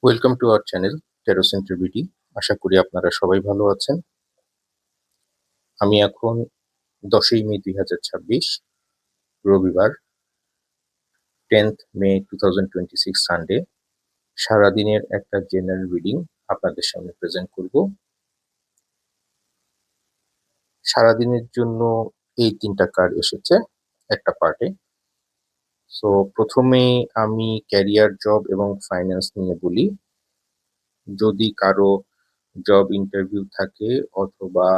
Welcome to our channel tero centre BD. আশা করি আপনারা সবাই ভালো আছেন। আমি এখন 10ই মে 2026 রবিবার 10th মে 2026 সানডে সারাদিনের একটা জেনারেল রিডিং আপনাদের সামনে প্রেজেন্ট করব। সারাদিনের জন্য এই 3টা কার্ড এসেছে একটা পার্টে। সো প্রথমে আমি ক্যারিয়ার, জব এবং ফাইন্যান্স নিয়ে বলি। যদি কারো জব ইন্টারভিউ থাকে অথবা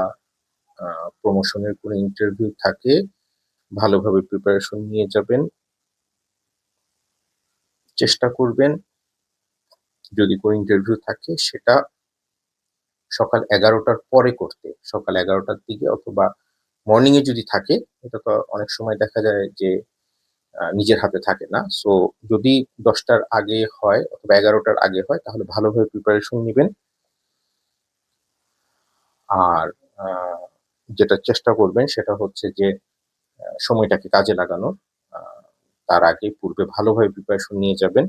প্রমোশনের কোনো ইন্টারভিউ থাকে, ভালোভাবে প্রিপারেশন নিয়ে যাবেন। চেষ্টা করবেন যদি কোনো ইন্টারভিউ থাকে সেটা সকাল 11টার পরে করতে, সকাল 11টার দিকে অথবা মর্নিং এ যদি থাকে। এটা তো অনেক সময় দেখা যায় যে নিজের হাতে থাকে না। সো যদি 10টার আগে হয় অথবা 11টার আগে হয় তাহলে ভালোভাবে প্রিপারেশন নেবেন। আর যেটা চেষ্টা করবেন সেটা হচ্ছে যে সময়টাকে কাজে লাগানো। তার আগে পূর্বে ভালোভাবে প্রিপারেশন নিয়ে যাবেন।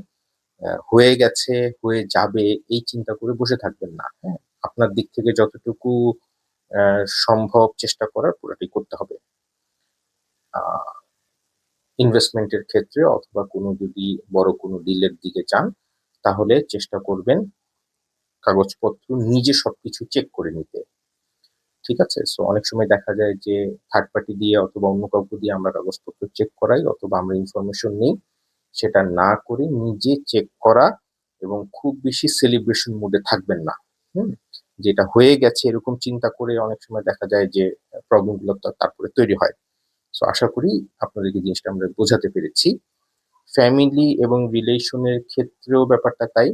হয়ে গেছে, হয়ে যাবে এই চিন্তা করে বসে থাকবেন না। হ্যাঁ, আপনার দিক থেকে যতটুকু সম্ভব চেষ্টা করার পুরোটাই করতে হবে। ইনভেস্টমেন্টের ক্ষেত্রে অথবা কোনো যদি বড় কোনো ডিলের দিকে যান তাহলে চেষ্টা করবেন কাগজপত্র নিজে সবকিছু চেক করে নিতে। ঠিক আছে? সো অনেক সময় দেখা যায় যে থার্ড পার্টি দিয়ে অথবা অন্য কাউকে দিয়ে আমরা কাগজপত্র চেক করাই অথবা আমরা ইনফরমেশন নিই। সেটা না করে নিজে চেক করা এবং খুব বেশি সেলিব্রেশন মুডে থাকবেন না। হুম? যেটা হয়ে গেছে এরকম চিন্তা করে অনেক সময় দেখা যায় যে প্রবলেম গুলো তারপরে তৈরি হয়। সো আশা করি আপনাদেরকে জিনিসটা আমরা বোঝাতে পেরেছি। ফ্যামিলি এবং রিলেশনের ক্ষেত্রেও ব্যাপারটা তাই।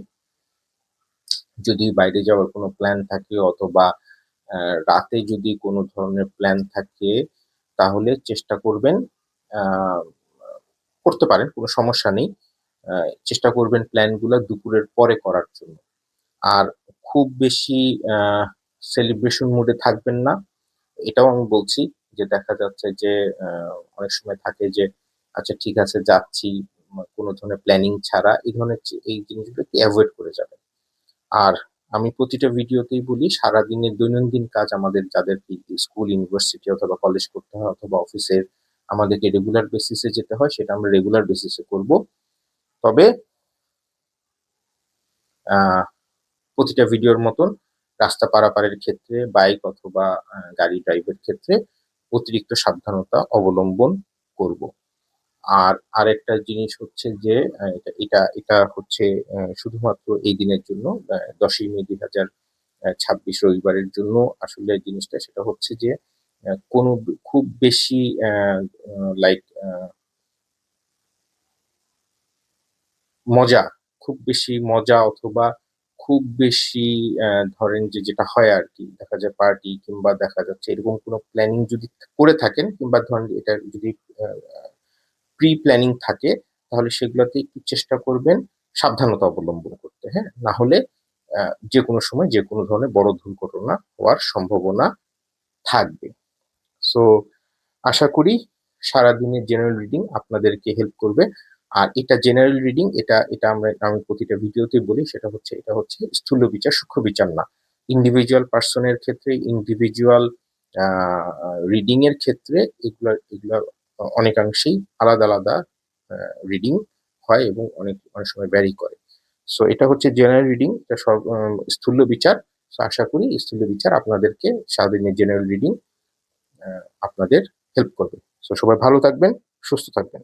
যদি বাইরে যাওয়ার কোনো প্ল্যান থাকে অথবা রাতে যদি কোনো ধরনের প্ল্যান থাকে তাহলে চেষ্টা করবেন, আহ, করতে পারেন, কোনো সমস্যা নেই। চেষ্টা করবেন প্ল্যানগুলো দুপুরের পরে করার জন্য। আর খুব বেশি সেলিব্রেশন মুডে থাকবেন না। এটাও আমি বলছি যে দেখা যাচ্ছে যে অনেক সময় থাকে যে আচ্ছা ঠিক আছে যাচ্ছি, কোনো ধরনের প্ল্যানিং ছাড়া এই ধরনের এই জিনিসগুলোকে অ্যাভয়েড করে যাবেন। আর আমি প্রতিটা ভিডিওতেই বলি সারাদিনের দৈনন্দিন কাজ আমাদের যাদের স্কুল, ইউনিভার্সিটি অথবা কলেজ করতে হয় অথবা অফিসের আমাদেরকে রেগুলার বেসিসে যেতে হয় সেটা আমরা রেগুলার বেসিসে করব। তবে আহ প্রতিটা ভিডিওর মতন রাস্তা পারাপারের ক্ষেত্রে বাইক অথবা গাড়ি ড্রাইভের ক্ষেত্রে অতিরিক্ত সাবধানতা অবলম্বন করব। আর আরেকটা জিনিস হচ্ছে যে এটা এটা এটা হচ্ছে শুধুমাত্র এই দিনের জন্য, 10ই মে 2026 রবিবারের জন্য আসলে জিনিসটা সেটা হচ্ছে যে কোনো খুব বেশি লাইক মজা, খুব বেশি মজা অথবা খুব বেশি ধরেন যে যেটা হয় আর কি, দেখা যায় পার্টি কিংবা দেখা যাচ্ছে এরকম কোনো প্ল্যানিং যদি করে থাকেন কিংবা ধরেন এটা যদি প্রি প্ল্যানিং থাকে তাহলে সেগুলোতে একটু চেষ্টা করবেন সাবধানতা অবলম্বন করতে। হ্যাঁ, না হলে যে কোনো সময় যে কোনো ধরনের বড় দুর্ঘটনা হওয়ার সম্ভাবনা থাকবে। সো আশা করি সারাদিনের জেনারেল রিডিং আপনাদেরকে হেল্প করবে। আর এটা জেনারেল রিডিং, এটা এটা আমি প্রতিটা ভিডিওতে বলি সেটা হচ্ছে এটা হচ্ছে স্থূল বিচার, সূক্ষ্ম বিচার না। ইন্ডিভিজুয়াল পার্সনের ক্ষেত্রে, ইন্ডিভিজুয়াল রিডিং এর ক্ষেত্রে এগুলা এগুলা অনেকাংশেই আলাদা আলাদা রিডিং হয় এবং অনেক অনেক সময় ভ্যারি করে। সো এটা হচ্ছে জেনারেল রিডিং, এটা সব স্থূল বিচার। So আশা করি স্থূল বিচার আপনাদেরকে সারাদিনের জেনারেল রিডিং আপনাদের হেল্প করবে। সো সবাই ভালো থাকবেন, সুস্থ থাকবেন।